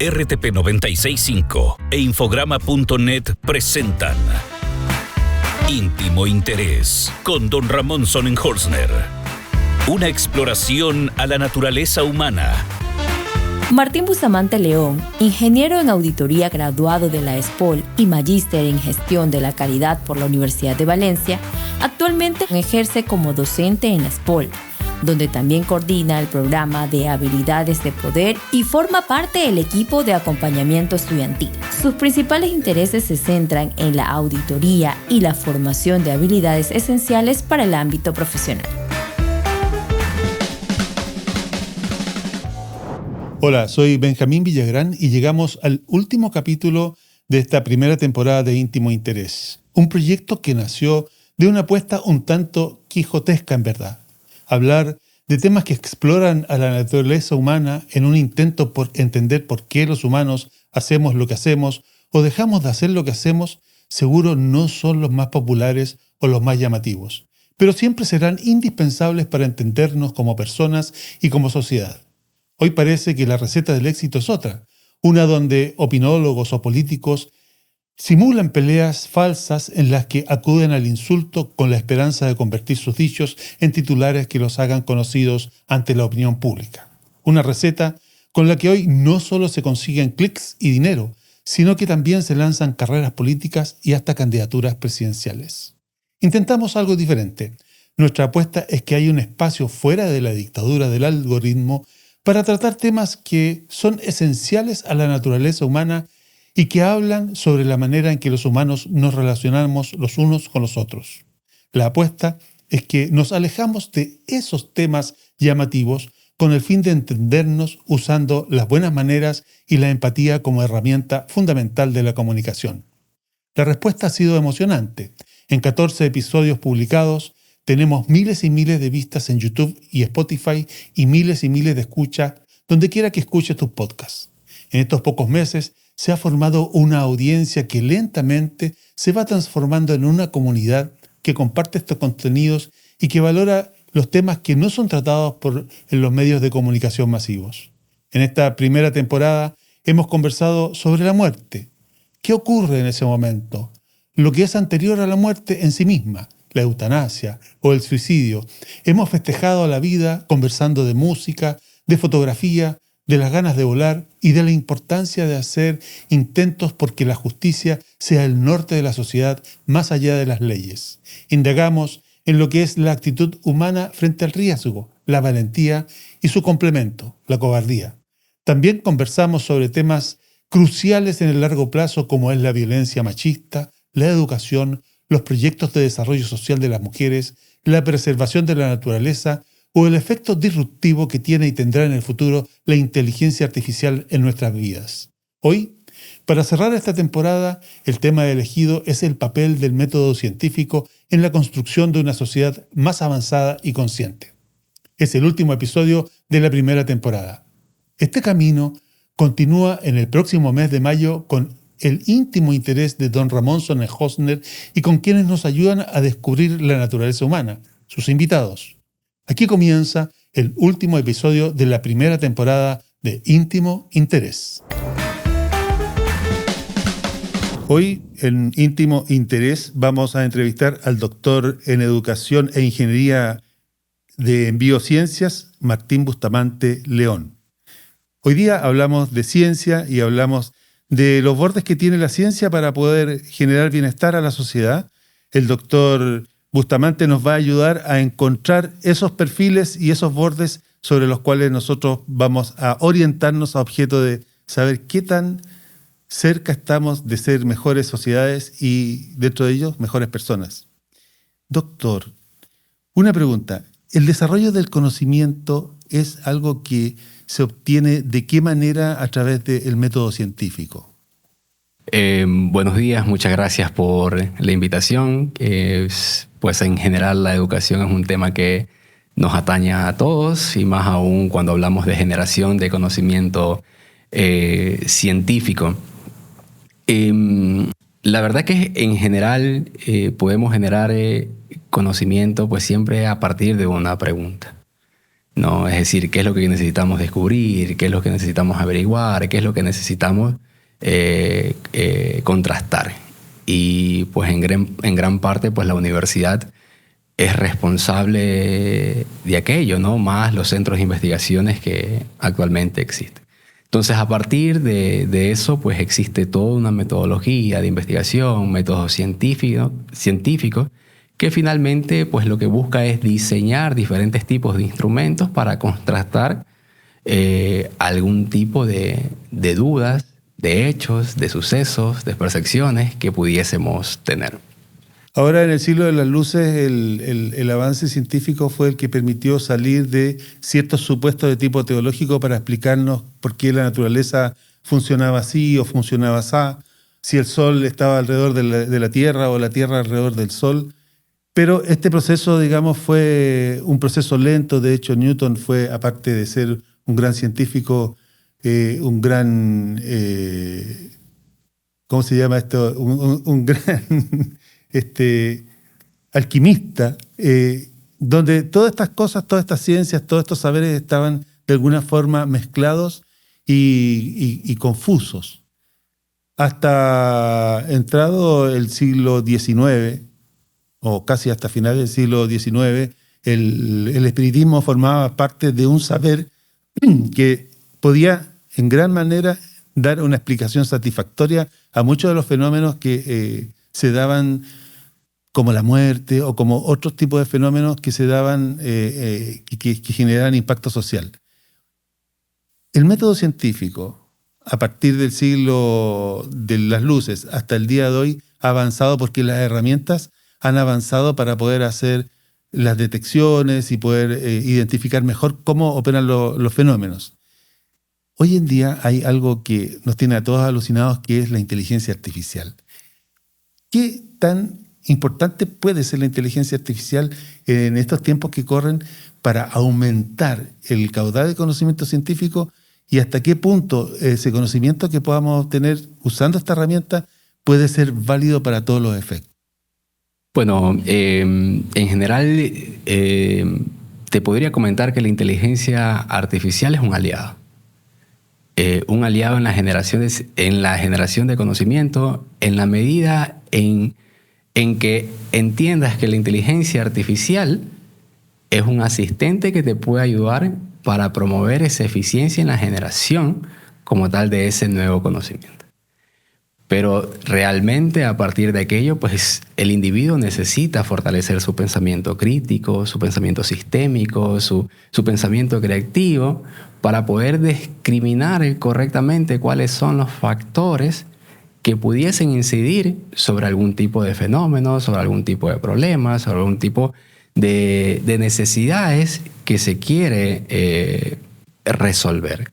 RTP 96.5 e Infograma.net presentan Íntimo Interés con Don Ramón Sonnenholzner. Una exploración a la naturaleza humana. Martín Bustamante León, ingeniero en auditoría graduado de la ESPOL y magíster en gestión de la calidad por la Universidad de Valencia, actualmente ejerce como docente en la ESPOL, donde también coordina el programa de habilidades de poder y forma parte del equipo de acompañamiento estudiantil. Sus principales intereses se centran en la auditoría y la formación de habilidades esenciales para el ámbito profesional. Hola, soy Benjamín Villagrán y llegamos al último capítulo de esta primera temporada de Íntimo Interés. Un proyecto que nació de una apuesta un tanto quijotesca en verdad. Hablar de temas que exploran a la naturaleza humana en un intento por entender por qué los humanos hacemos lo que hacemos o dejamos de hacer lo que hacemos, seguro no son los más populares o los más llamativos, pero siempre serán indispensables para entendernos como personas y como sociedad. Hoy parece que la receta del éxito es otra, una donde opinólogos o políticos simulan peleas falsas en las que acuden al insulto con la esperanza de convertir sus dichos en titulares que los hagan conocidos ante la opinión pública. Una receta con la que hoy no solo se consiguen clics y dinero, sino que también se lanzan carreras políticas y hasta candidaturas presidenciales. Intentamos algo diferente. Nuestra apuesta es que hay un espacio fuera de la dictadura del algoritmo para tratar temas que son esenciales a la naturaleza humana y que hablan sobre la manera en que los humanos nos relacionamos los unos con los otros. La apuesta es que nos alejamos de esos temas llamativos con el fin de entendernos usando las buenas maneras y la empatía como herramienta fundamental de la comunicación. La respuesta ha sido emocionante. En 14 episodios publicados, tenemos miles y miles de vistas en YouTube y Spotify y miles de escuchas donde quiera que escuches tus podcasts. En estos pocos meses se ha formado una audiencia que lentamente se va transformando en una comunidad que comparte estos contenidos y que valora los temas que no son tratados en los medios de comunicación masivos. En esta primera temporada hemos conversado sobre la muerte. ¿Qué ocurre en ese momento? Lo que es anterior a la muerte en sí misma, la eutanasia o el suicidio. Hemos festejado a la vida conversando de música, de fotografía, de las ganas de volar y de la importancia de hacer intentos porque la justicia sea el norte de la sociedad más allá de las leyes. Indagamos en lo que es la actitud humana frente al riesgo, la valentía y su complemento, la cobardía. También conversamos sobre temas cruciales en el largo plazo como es la violencia machista, la educación, los proyectos de desarrollo social de las mujeres, la preservación de la naturaleza o el efecto disruptivo que tiene y tendrá en el futuro la inteligencia artificial en nuestras vidas. Hoy, para cerrar esta temporada, el tema elegido es el papel del método científico en la construcción de una sociedad más avanzada y consciente. Es el último episodio de la primera temporada. Este camino continúa en el próximo mes de mayo con el íntimo interés de Don Ramón Sonnenholzner y con quienes nos ayudan a descubrir la naturaleza humana, sus invitados. Aquí comienza el último episodio de la primera temporada de Íntimo Interés. Hoy, en Íntimo Interés, vamos a entrevistar al doctor en Educación e Ingeniería en Biociencias, Martín Bustamante León. Hoy día hablamos de ciencia y hablamos de los bordes que tiene la ciencia para poder generar bienestar a la sociedad. El doctor Bustamante nos va a ayudar a encontrar esos perfiles y esos bordes sobre los cuales nosotros vamos a orientarnos a objeto de saber qué tan cerca estamos de ser mejores sociedades y, dentro de ellos, mejores personas. Doctor, una pregunta. ¿El desarrollo del conocimiento es algo que se obtiene de qué manera a través del método científico? Buenos días, muchas gracias por la invitación. Pues en general la educación es un tema que nos atañe a todos y más aún cuando hablamos de generación de conocimiento científico. La verdad que en general podemos generar conocimiento pues siempre a partir de una pregunta. ¿no? Es decir, qué es lo que necesitamos descubrir, qué es lo que necesitamos averiguar, qué es lo que necesitamos contrastar. Y pues en gran parte pues la universidad es responsable de aquello, ¿no? Más los centros de investigaciones que actualmente existen. Entonces, a partir de eso, pues existe toda una metodología de investigación, métodos científicos, que finalmente pues lo que busca es diseñar diferentes tipos de instrumentos para contrastar algún tipo de dudas, de hechos, de sucesos, de percepciones que pudiésemos tener. Ahora, en el siglo de las luces, el avance científico fue el que permitió salir de ciertos supuestos de tipo teológico para explicarnos por qué la naturaleza funcionaba así o funcionaba así, si el Sol estaba alrededor de la Tierra o la Tierra alrededor del Sol. Pero este proceso, digamos, fue un proceso lento. De hecho, Newton fue, aparte de ser un gran científico, un gran... ¿cómo se llama esto? Un gran... alquimista, donde todas estas cosas, todas estas ciencias, todos estos saberes estaban de alguna forma mezclados y confusos. Hasta entrado el siglo XIX, o casi hasta finales del siglo XIX, el espiritismo formaba parte de un saber que podía en gran manera dar una explicación satisfactoria a muchos de los fenómenos que se daban, como la muerte o como otros tipos de fenómenos que se daban, que generaban impacto social. El método científico, a partir del siglo de las luces hasta el día de hoy, ha avanzado porque las herramientas han avanzado para poder hacer las detecciones y poder identificar mejor cómo operan los fenómenos. Hoy en día hay algo que nos tiene a todos alucinados, que es la inteligencia artificial. ¿Qué tan importante puede ser la inteligencia artificial en estos tiempos que corren para aumentar el caudal de conocimiento científico, y hasta qué punto ese conocimiento que podamos obtener usando esta herramienta puede ser válido para todos los efectos? Bueno, en general te podría comentar que la inteligencia artificial es un aliado. Un aliado en la generación de conocimiento, en la medida en que entiendas que la inteligencia artificial es un asistente que te puede ayudar para promover esa eficiencia en la generación como tal de ese nuevo conocimiento. Pero realmente a partir de aquello, pues el individuo necesita fortalecer su pensamiento crítico, su pensamiento sistémico, su pensamiento creativo, para poder discriminar correctamente cuáles son los factores que pudiesen incidir sobre algún tipo de fenómeno, sobre algún tipo de problema, sobre algún tipo de necesidades que se quiere resolver.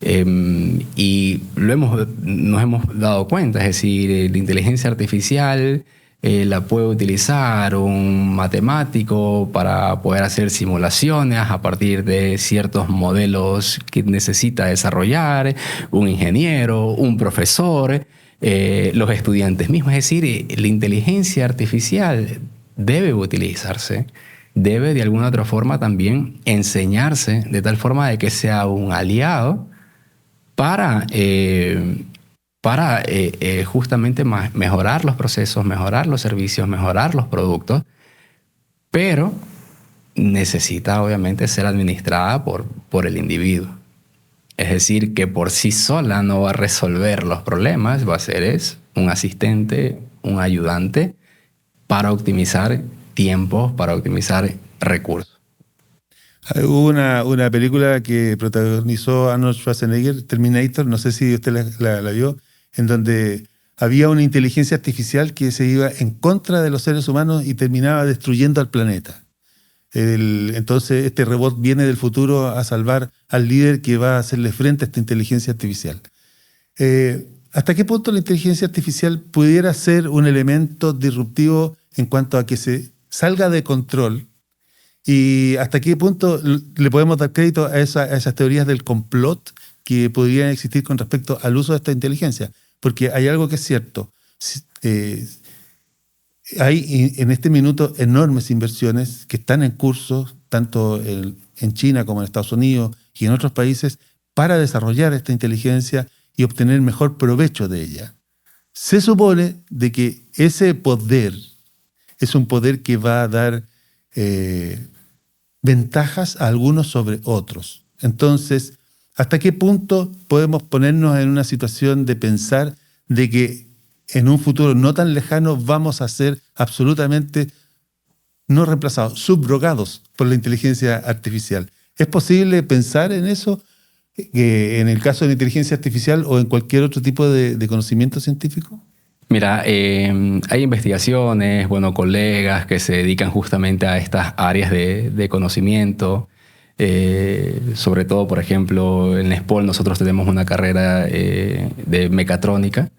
Y nos hemos dado cuenta, es decir, la inteligencia artificial la puede utilizar un matemático para poder hacer simulaciones a partir de ciertos modelos que necesita desarrollar, un ingeniero, un profesor, los estudiantes mismos. Es decir, la inteligencia artificial debe utilizarse, debe de alguna otra forma también enseñarse de tal forma de que sea un aliado para justamente mejorar los procesos, mejorar los servicios, mejorar los productos, pero necesita obviamente ser administrada por el individuo. Es decir, que por sí sola no va a resolver los problemas, va a ser un asistente, un ayudante para optimizar tiempos, para optimizar recursos. Hubo una película que protagonizó Arnold Schwarzenegger, Terminator, no sé si usted la vio, en donde había una inteligencia artificial que se iba en contra de los seres humanos y terminaba destruyendo al planeta. Entonces este robot viene del futuro a salvar al líder que va a hacerle frente a esta inteligencia artificial. ¿Hasta qué punto la inteligencia artificial pudiera ser un elemento disruptivo en cuanto a que se salga de control? ¿Y hasta qué punto le podemos dar crédito a esas teorías del complot que podrían existir con respecto al uso de esta inteligencia? Porque hay algo que es cierto. Hay en este minuto enormes inversiones que están en curso, tanto en China como en Estados Unidos y en otros países, para desarrollar esta inteligencia y obtener mejor provecho de ella. Se supone de que ese poder es un poder que va a dar ventajas a algunos sobre otros. Entonces, ¿hasta qué punto podemos ponernos en una situación de pensar de que en un futuro no tan lejano vamos a ser absolutamente no reemplazados, subrogados por la inteligencia artificial? ¿Es posible pensar en eso en el caso de la inteligencia artificial o en cualquier otro tipo de conocimiento científico? Mira, hay investigaciones, colegas que se dedican justamente a estas áreas de conocimiento. Sobre todo, por ejemplo, en la SPOL nosotros tenemos una carrera de mecatrónica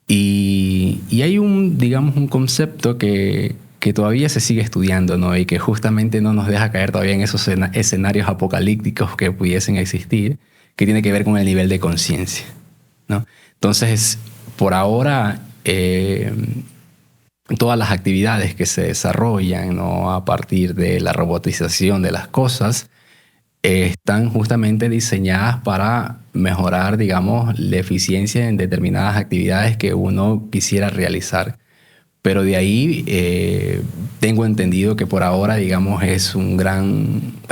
y hay un concepto que todavía se sigue estudiando, ¿no? Y que justamente no nos deja caer todavía en esos escenarios apocalípticos que pudiesen existir, que tiene que ver con el nivel de conciencia, ¿no? Entonces, por ahora, todas las actividades que se desarrollan, ¿no?, a partir de la robotización de las cosas, están justamente diseñadas para mejorar, la eficiencia en determinadas actividades que uno quisiera realizar. Pero de ahí tengo entendido que por ahora, hay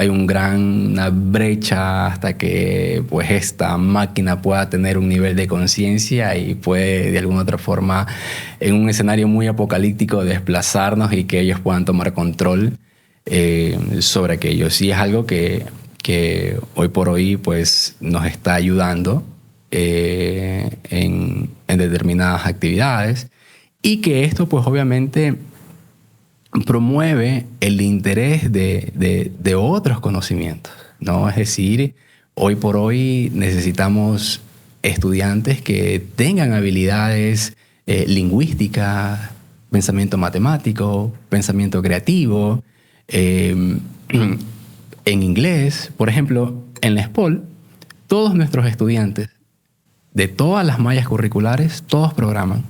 una brecha hasta que pues esta máquina pueda tener un nivel de conciencia y puede de alguna otra forma, en un escenario muy apocalíptico, desplazarnos y que ellos puedan tomar control sobre aquello. Sí, es algo que hoy por hoy pues nos está ayudando en determinadas actividades, y que esto pues obviamente promueve el interés de otros conocimientos, ¿no? Es decir, hoy por hoy necesitamos estudiantes que tengan habilidades lingüísticas, pensamiento matemático, pensamiento creativo, en inglés. Por ejemplo, en la SPOL, todos nuestros estudiantes de todas las mallas curriculares, todos programan.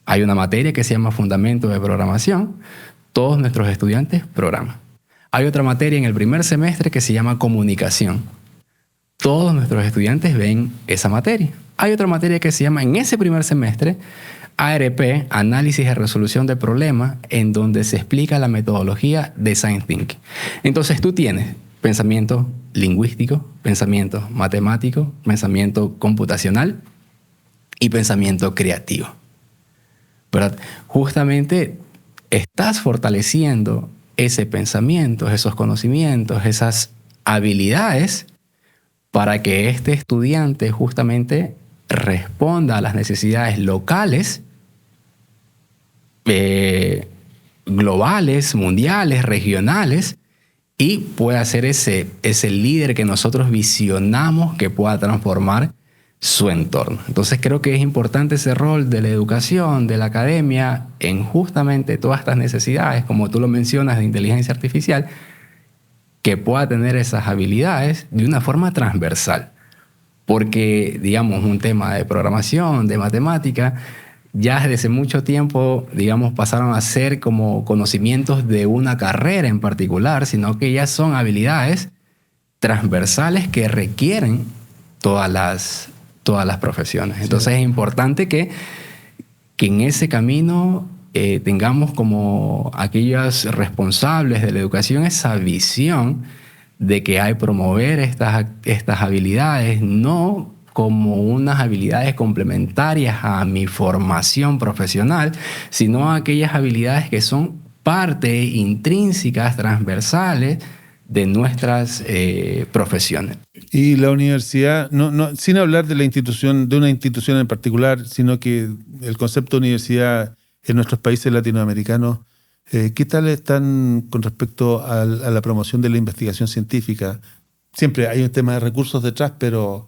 Hay una materia que se llama Fundamentos de Programación. Todos nuestros estudiantes programan. Hay otra materia en el primer semestre que se llama Comunicación. Todos nuestros estudiantes ven esa materia. Hay otra materia que se llama, en ese primer semestre, ARP, Análisis y Resolución de Problemas, en donde se explica la metodología Design Thinking. Entonces tú tienes pensamiento lingüístico, pensamiento matemático, pensamiento computacional y pensamiento creativo, ¿verdad? Justamente estás fortaleciendo ese pensamiento, esos conocimientos, esas habilidades para que este estudiante justamente responda a las necesidades locales, globales, mundiales, regionales, y pueda ser ese líder que nosotros visionamos que pueda transformar su entorno. Entonces creo que es importante ese rol de la educación, de la academia, en justamente todas estas necesidades, como tú lo mencionas, de inteligencia artificial, que pueda tener esas habilidades de una forma transversal. Porque, un tema de programación, de matemática, ya desde hace mucho tiempo, pasaron a ser como conocimientos de una carrera en particular, sino que ya son habilidades transversales que requieren todas las profesiones. Entonces es importante que en ese camino tengamos como aquellos responsables de la educación esa visión de que hay promover estas habilidades, no como unas habilidades complementarias a mi formación profesional, sino aquellas habilidades que son parte intrínsecas, transversales de nuestras profesiones. Y la universidad, no, sin hablar de una institución en particular, sino que el concepto de universidad en nuestros países latinoamericanos, ¿qué tal están con respecto a la promoción de la investigación científica? Siempre hay un tema de recursos detrás, pero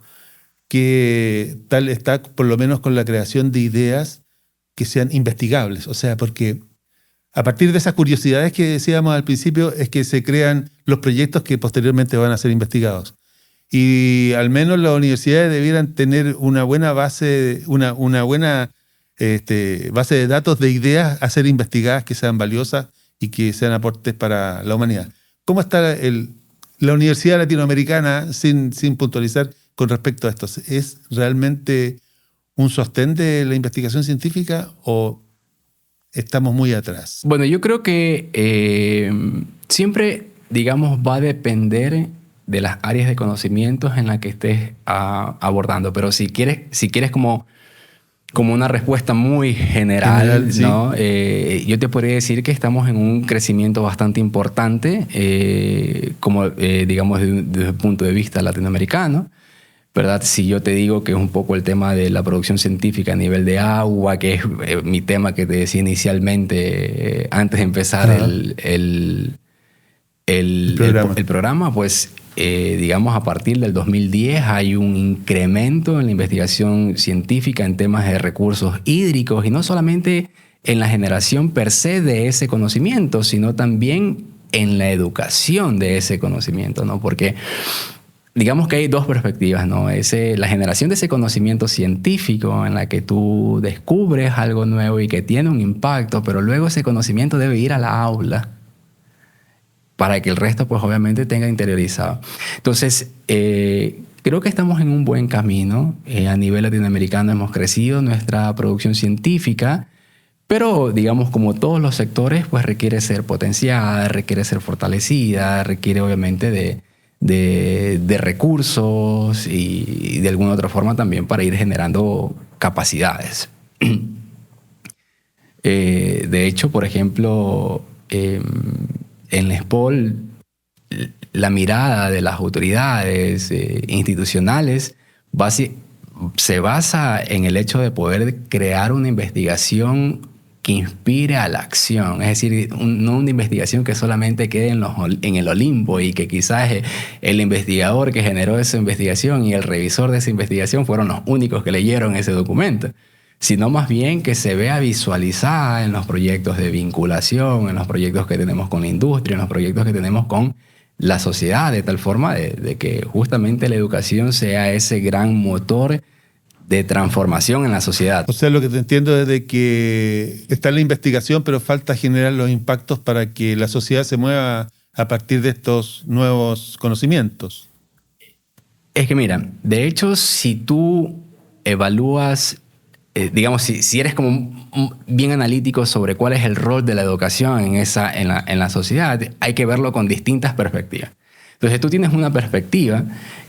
¿qué tal está por lo menos con la creación de ideas que sean investigables? O sea, porque a partir de esas curiosidades que decíamos al principio es que se crean los proyectos que posteriormente van a ser investigados. Y al menos las universidades debieran tener una buena base, una buena base de datos de ideas a ser investigadas, que sean valiosas y que sean aportes para la humanidad. ¿Cómo está la Universidad Latinoamericana, sin puntualizar, con respecto a esto? ¿Es realmente un sostén de la investigación científica o estamos muy atrás? Bueno, yo creo que siempre, digamos, va a depender de las áreas de conocimientos en las que estés abordando. Pero si quieres como una respuesta muy general, sí. ¿no? Yo te podría decir que estamos en un crecimiento bastante importante, digamos, desde el punto de vista latinoamericano, ¿verdad? Si yo te digo que es un poco el tema de la producción científica a nivel de agua, que es mi tema que te decía inicialmente, antes de empezar el programa, pues digamos a partir del 2010 hay un incremento en la investigación científica en temas de recursos hídricos, y no solamente en la generación per se de ese conocimiento, sino también en la educación de ese conocimiento, ¿no? Porque digamos que hay dos perspectivas, ¿no? La generación de ese conocimiento científico en la que tú descubres algo nuevo y que tiene un impacto, pero luego ese conocimiento debe ir a la aula para que el resto, pues obviamente, tenga interiorizado. Entonces, creo que estamos en un buen camino. A nivel latinoamericano hemos crecido nuestra producción científica, pero, digamos, como todos los sectores, pues requiere ser potenciada, requiere ser fortalecida, requiere obviamente de recursos y de alguna otra forma también para ir generando capacidades. De hecho, por ejemplo, en la SPOL, la mirada de las autoridades institucionales se basa en el hecho de poder crear una investigación que inspire a la acción. Es decir, no una investigación que solamente quede en el Olimpo y que quizás el investigador que generó esa investigación y el revisor de esa investigación fueron los únicos que leyeron ese documento, sino más bien que se vea visualizada en los proyectos de vinculación, en los proyectos que tenemos con la industria, en los proyectos que tenemos con la sociedad, de tal forma de que justamente la educación sea ese gran motor de transformación en la sociedad. O sea, lo que te entiendo es de que está la investigación, pero falta generar los impactos para que la sociedad se mueva a partir de estos nuevos conocimientos. Es que mira, de hecho, si tú evalúas, digamos, si eres como bien analítico sobre cuál es el rol de la educación en la sociedad, hay que verlo con distintas perspectivas. Entonces tú tienes una perspectiva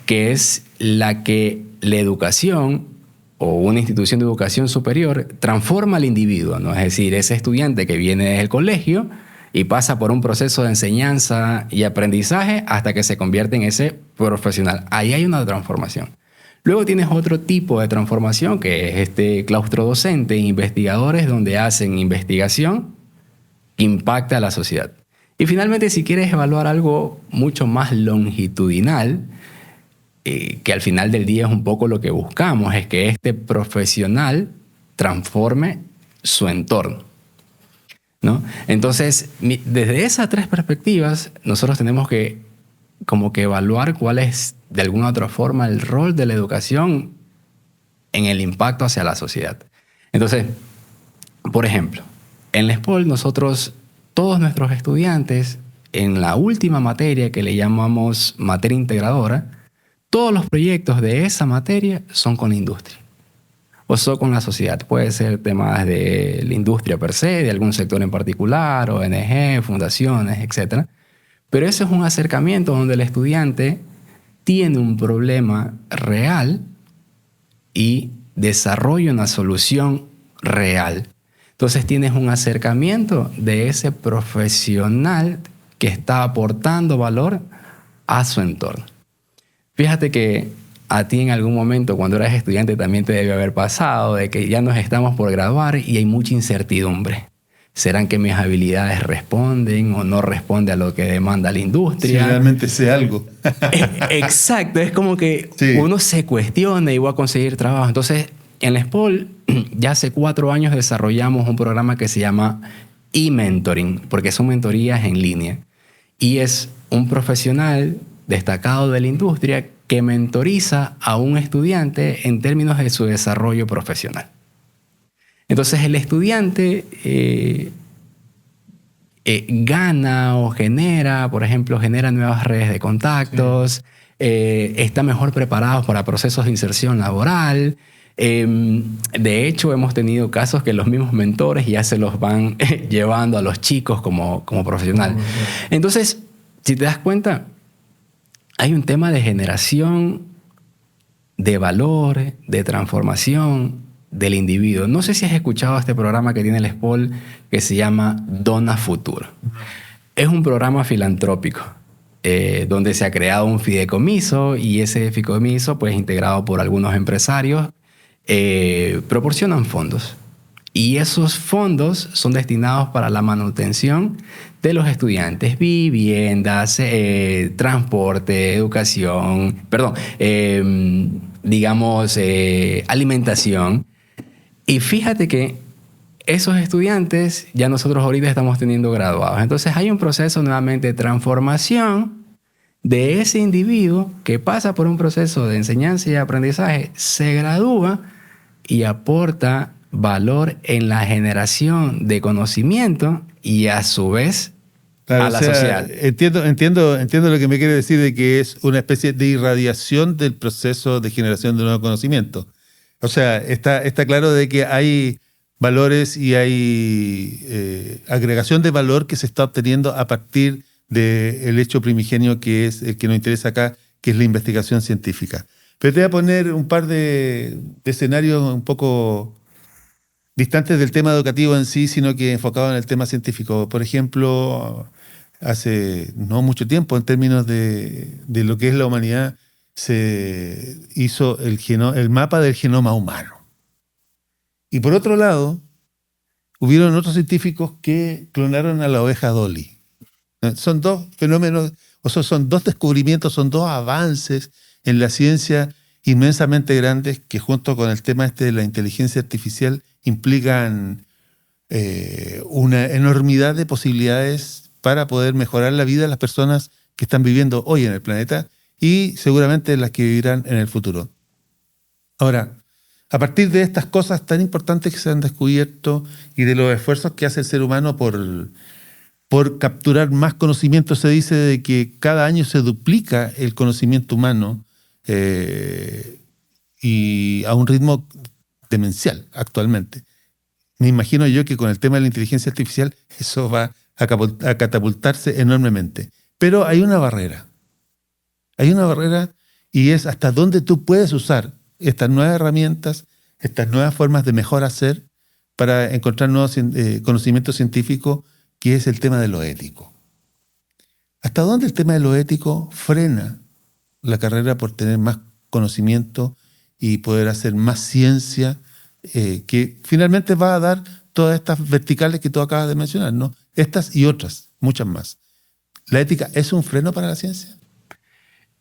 que es la que la educación o una institución de educación superior transforma al individuo, ¿no? Es decir, ese estudiante que viene del colegio y pasa por un proceso de enseñanza y aprendizaje hasta que se convierte en ese profesional. Ahí hay una transformación. Luego tienes otro tipo de transformación que es este claustro docente, investigadores donde hacen investigación que impacta a la sociedad. Y finalmente, si quieres evaluar algo mucho más longitudinal, que al final del día es un poco lo que buscamos, es que este profesional transforme su entorno, ¿no? Entonces, desde esas tres perspectivas, nosotros tenemos que como que evaluar cuál es, de alguna u otra forma, el rol de la educación en el impacto hacia la sociedad. Entonces, por ejemplo, en la SPOL nosotros, todos nuestros estudiantes, en la última materia que le llamamos materia integradora, todos los proyectos de esa materia son con la industria o son con la sociedad. Puede ser temas de la industria per se, de algún sector en particular, ONG, fundaciones, etc. Pero ese es un acercamiento donde el estudiante tiene un problema real y desarrolla una solución real. Entonces tienes un acercamiento de ese profesional que está aportando valor a su entorno. Fíjate que a ti en algún momento, cuando eras estudiante, también te debe haber pasado de que ya nos estamos por graduar y hay mucha incertidumbre. ¿Serán que mis habilidades responden o no responden a lo que demanda la industria? Si realmente sé algo. Exacto, es como que sí, uno se cuestiona y va a conseguir trabajo. Entonces, en la SPOL, ya hace 4 años desarrollamos un programa que se llama e-mentoring, porque son mentorías en línea. Y es un profesional destacado de la industria que mentoriza a un estudiante en términos de su desarrollo profesional. Entonces el estudiante gana o genera, por ejemplo, genera nuevas redes de contactos, está mejor preparado para procesos de inserción laboral. De hecho, hemos tenido casos que los mismos mentores ya se los van llevando a los chicos como profesional. Entonces, si te das cuenta, hay un tema de generación, de valor, de transformación del individuo. No sé si has escuchado este programa que tiene el SPOL que se llama Dona Futuro. Es un programa filantrópico donde se ha creado un fideicomiso y ese fideicomiso, pues integrado por algunos empresarios, proporcionan fondos. Y esos fondos son destinados para la manutención de los estudiantes, viviendas, transporte, educación, alimentación. Y fíjate que esos estudiantes ya nosotros ahorita estamos teniendo graduados. Entonces hay un proceso nuevamente de transformación de ese individuo que pasa por un proceso de enseñanza y aprendizaje, se gradúa y aporta valor en la generación de conocimiento y a su vez claro, a la sociedad. Entiendo lo que me quiere decir de que es una especie de irradiación del proceso de generación de nuevo conocimiento. O sea, está claro de que hay valores y hay agregación de valor que se está obteniendo a partir del hecho primigenio que es el que nos interesa acá, que es la investigación científica. Pero te voy a poner un par de escenarios un poco distantes del tema educativo en sí, sino que enfocados en el tema científico. Por ejemplo, hace no mucho tiempo, en términos de lo que es la humanidad, se hizo el mapa del genoma humano. Y por otro lado, hubieron otros científicos que clonaron a la oveja Dolly. Son dos fenómenos, son dos descubrimientos, son dos avances en la ciencia inmensamente grandes que junto con el tema de la inteligencia artificial implican una enormidad de posibilidades para poder mejorar la vida de las personas que están viviendo hoy en el planeta y seguramente las que vivirán en el futuro. Ahora, a partir de estas cosas tan importantes que se han descubierto y de los esfuerzos que hace el ser humano por capturar más conocimiento, se dice de que cada año se duplica el conocimiento humano y a un ritmo demencial actualmente. Me imagino yo que con el tema de la inteligencia artificial eso va a catapultarse enormemente. Pero hay una barrera. Hay una barrera y es hasta dónde tú puedes usar estas nuevas herramientas, estas nuevas formas de mejor hacer para encontrar nuevos conocimientos científicos, que es el tema de lo ético. ¿Hasta dónde el tema de lo ético frena la carrera por tener más conocimiento y poder hacer más ciencia que finalmente va a dar todas estas verticales que tú acabas de mencionar, ¿no? Estas y otras, muchas más. ¿La ética es un freno para la ciencia?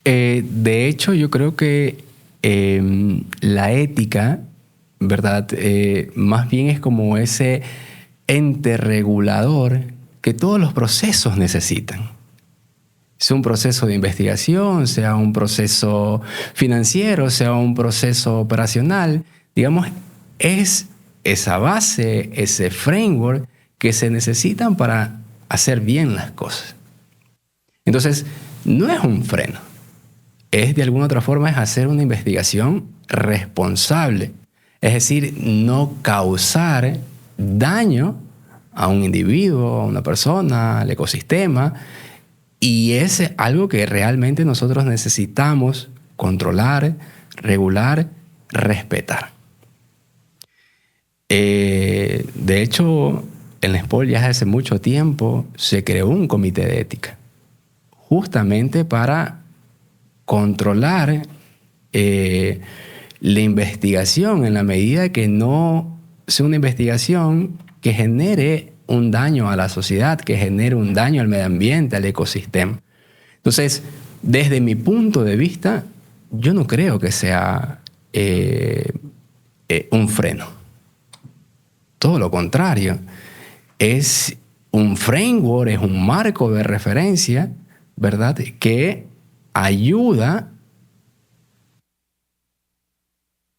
De hecho, yo creo que la ética, ¿verdad? Más bien es como ese ente regulador que todos los procesos necesitan. Sea un proceso de investigación, sea un proceso financiero, sea un proceso operacional, digamos, es esa base, ese framework que se necesitan para hacer bien las cosas. Entonces, no es un freno. Es de alguna otra forma es hacer una investigación responsable. Es decir, no causar daño a un individuo, a una persona, al ecosistema. Y es algo que realmente nosotros necesitamos controlar, regular, respetar. De hecho, en la SPOL ya hace mucho tiempo se creó un comité de ética, justamente para controlar la investigación en la medida que no sea una investigación que genere un daño a la sociedad, que genere un daño al medio ambiente, al ecosistema. Entonces, desde mi punto de vista, yo no creo que sea un freno. Todo lo contrario. Es un framework, es un marco de referencia, ¿verdad?, que ayuda.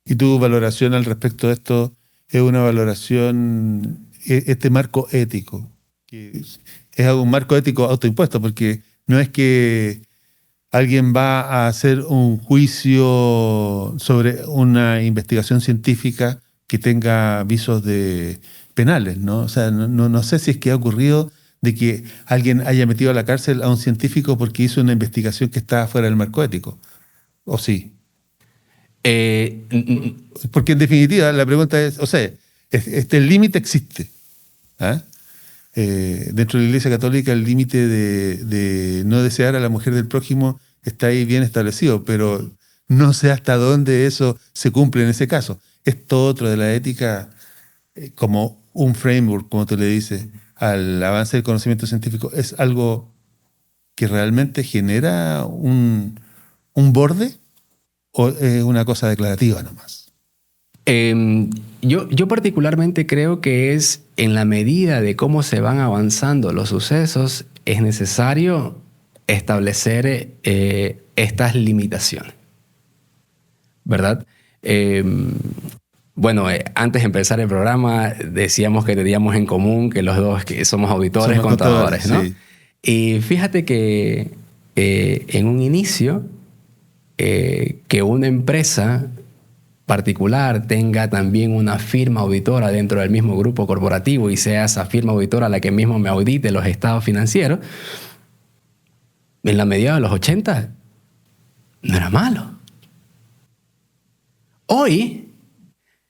¿Y tu valoración al respecto de esto es una valoración, este marco ético, que es un marco ético autoimpuesto, porque no es que alguien va a hacer un juicio sobre una investigación científica que tenga visos de penales, ¿no? O sea, no sé si es que ha ocurrido de que alguien haya metido a la cárcel a un científico porque hizo una investigación que está fuera del marco ético. ¿O sí? Porque en definitiva la pregunta es, o sea, el límite existe. ¿Ah? Dentro de la Iglesia Católica el límite de no desear a la mujer del prójimo está ahí bien establecido, pero no sé hasta dónde eso se cumple en ese caso. Esto otro de la ética, como un framework, como tú le dices, al avance del conocimiento científico, es algo que realmente genera un borde o es una cosa declarativa nomás. Yo particularmente creo que es en la medida de cómo se van avanzando los sucesos, es necesario establecer estas limitaciones, ¿verdad? Bueno, antes de empezar el programa decíamos que teníamos en común que los dos que somos auditores, contadores, ¿no? Sí. Y fíjate que en un inicio, que una empresa particular tenga también una firma auditora dentro del mismo grupo corporativo y sea esa firma auditora la que mismo me audite los estados financieros, en la mediados de los 80 no era malo. Hoy,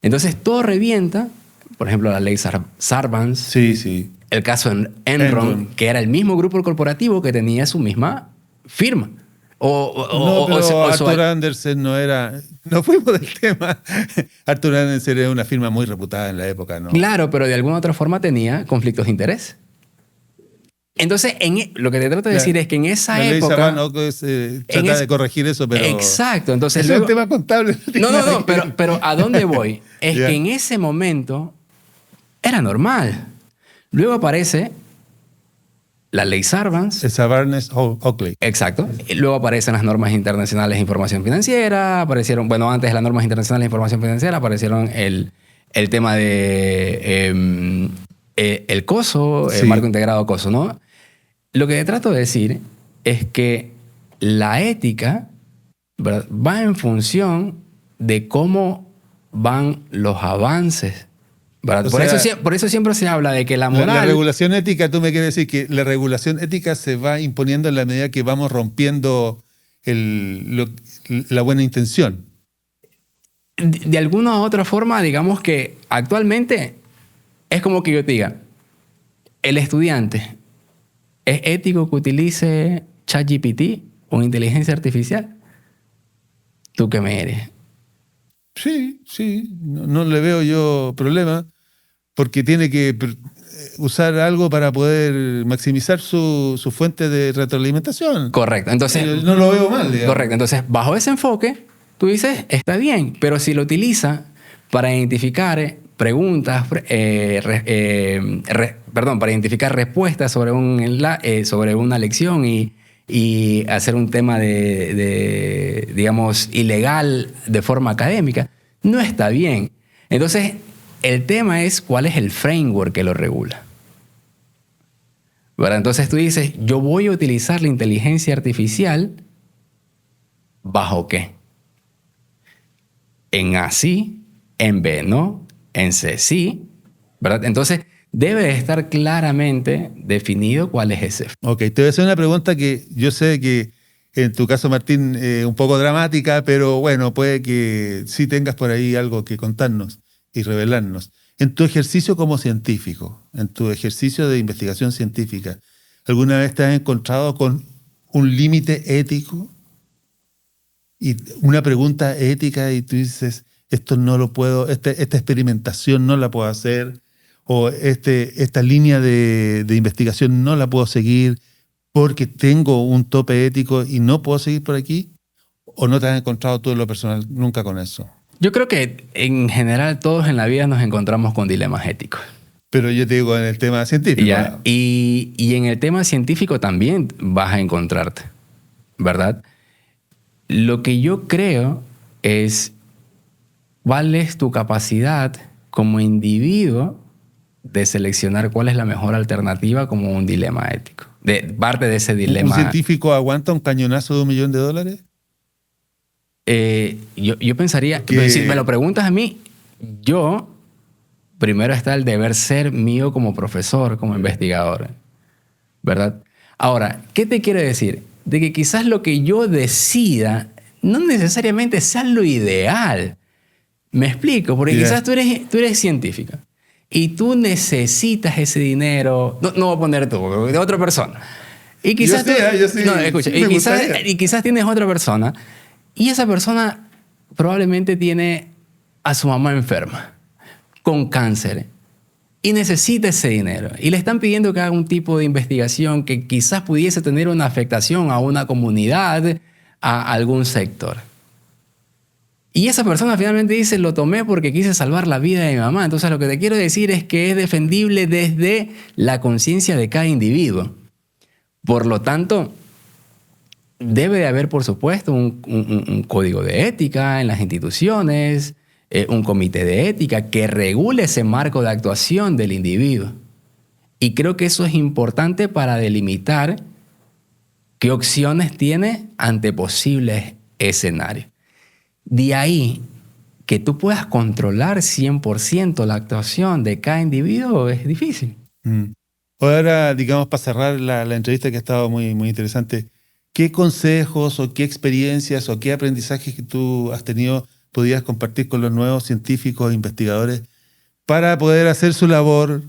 entonces todo revienta, por ejemplo, la ley Sarbanes, Sí. el caso Enron, que era el mismo grupo corporativo que tenía su misma firma. Arthur Andersen no era... No fuimos del tema. Arthur Andersen era una firma muy reputada en la época, ¿no? Claro, pero de alguna otra forma tenía conflictos de interés. Entonces, lo que te trato de decir es que en esa época... La ley Sarbanes trata de corregir eso, pero... Exacto. Entonces, es un tema contable. No, pero ¿a dónde voy? Es que en ese momento era normal. Luego aparece la ley Sarbanes. Sarbanes-Oakley. Exacto. Luego aparecen las normas internacionales de información financiera. Aparecieron, bueno, antes de las normas internacionales de información financiera aparecieron el tema de el COSO, el marco integrado COSO, ¿no? Lo que te trato de decir es que la ética, ¿verdad?, va en función de cómo van los avances, ¿verdad? Por eso siempre se habla de que la moral... La regulación ética, tú me quieres decir que la regulación ética se va imponiendo en la medida que vamos rompiendo la buena intención. De alguna u otra forma, digamos que actualmente es como que yo te diga, el estudiante, ¿es ético que utilice ChatGPT o inteligencia artificial? ¿Tú qué me eres? Sí. No le veo yo problema porque tiene que usar algo para poder maximizar su fuente de retroalimentación. Correcto. Entonces, no lo veo mal, digamos. Correcto. Entonces, bajo ese enfoque, tú dices, está bien, pero si lo utiliza para identificar preguntas, para identificar respuestas sobre sobre una lección y hacer un tema digamos, ilegal de forma académica, no está bien. Entonces, el tema es cuál es el framework que lo regula. ¿Verdad? Entonces tú dices, yo voy a utilizar la inteligencia artificial, ¿bajo qué? En A sí, en B no, en C sí, ¿verdad? Entonces debe estar claramente definido cuál es ese. Ok, te voy a hacer una pregunta que yo sé que en tu caso, Martín, un poco dramática, pero bueno, puede que sí tengas por ahí algo que contarnos y revelarnos. En tu ejercicio como científico, en tu ejercicio de investigación científica, ¿alguna vez te has encontrado con un límite ético y una pregunta ética y tú dices, esto no lo puedo, esta experimentación no la puedo hacer, o esta línea de investigación no la puedo seguir porque tengo un tope ético y no puedo seguir por aquí? ¿O no te has encontrado tú en lo personal nunca con eso? Yo creo que en general todos en la vida nos encontramos con dilemas éticos. Pero yo te digo en el tema científico. Y en el tema científico también vas a encontrarte, ¿verdad? Lo que yo creo es cuál es tu capacidad como individuo de seleccionar cuál es la mejor alternativa como un dilema ético. Parte de ese dilema. ¿Un científico aguanta un cañonazo de $1 millón? Yo pensaría, si me lo preguntas a mí, primero está el deber ser mío como profesor, como investigador, ¿verdad? Ahora, ¿qué te quiero decir? De que quizás lo que yo decida no necesariamente sea lo ideal. Me explico, porque quizás tú eres científica y tú necesitas ese dinero, no voy a poner tú, de otra persona. Y quizás yo sí. No, escucha, y quizás tienes otra persona y esa persona probablemente tiene a su mamá enferma con cáncer y necesita ese dinero y le están pidiendo que haga un tipo de investigación que quizás pudiese tener una afectación a una comunidad, a algún sector. Y esa persona finalmente dice, lo tomé porque quise salvar la vida de mi mamá. Entonces lo que te quiero decir es que es defendible desde la conciencia de cada individuo. Por lo tanto, debe de haber, por supuesto, un código de ética en las instituciones, un comité de ética que regule ese marco de actuación del individuo. Y creo que eso es importante para delimitar qué opciones tiene ante posibles escenarios. De ahí que tú puedas controlar 100% la actuación de cada individuo es difícil. Ahora, digamos, para cerrar la entrevista que ha estado muy, muy interesante, ¿qué consejos o qué experiencias o qué aprendizajes que tú has tenido podías compartir con los nuevos científicos e investigadores para poder hacer su labor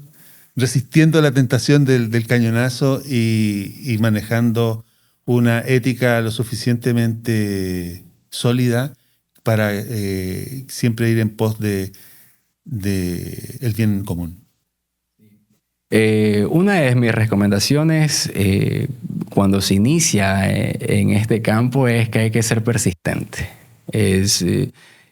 resistiendo la tentación del cañonazo y manejando una ética lo suficientemente sólida para siempre ir en pos de el bien común? Una de mis recomendaciones cuando se inicia en este campo es que hay que ser persistente.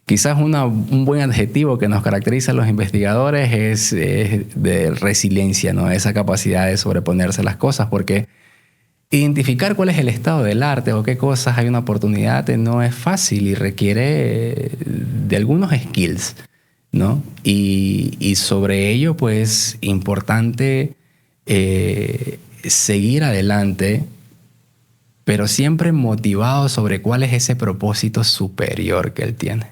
Quizás un buen adjetivo que nos caracteriza a los investigadores es de resiliencia, ¿no? Esa capacidad de sobreponerse a las cosas, porque identificar cuál es el estado del arte o qué cosas hay una oportunidad no es fácil y requiere de algunos skills, ¿no? Y sobre ello, pues, importante seguir adelante, pero siempre motivado sobre cuál es ese propósito superior que él tiene,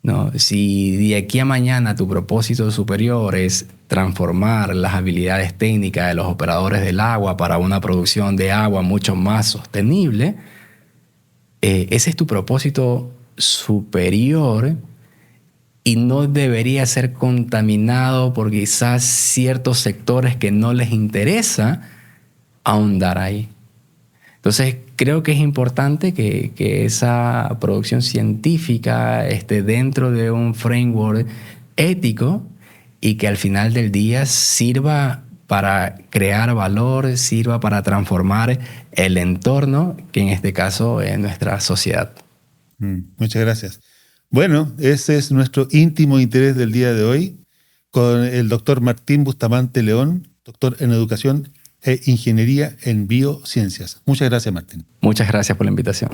¿no? Si de aquí a mañana tu propósito superior es transformar las habilidades técnicas de los operadores del agua para una producción de agua mucho más sostenible, ese es tu propósito superior y no debería ser contaminado por quizás ciertos sectores que no les interesa ahondar ahí. Entonces, creo que es importante que esa producción científica esté dentro de un framework ético y que al final del día sirva para crear valor, sirva para transformar el entorno, que en este caso es nuestra sociedad. Muchas gracias. Bueno, ese es nuestro íntimo interés del día de hoy con el doctor Martín Bustamante León, doctor en Educación e Ingeniería en Biociencias. Muchas gracias, Martín. Muchas gracias por la invitación.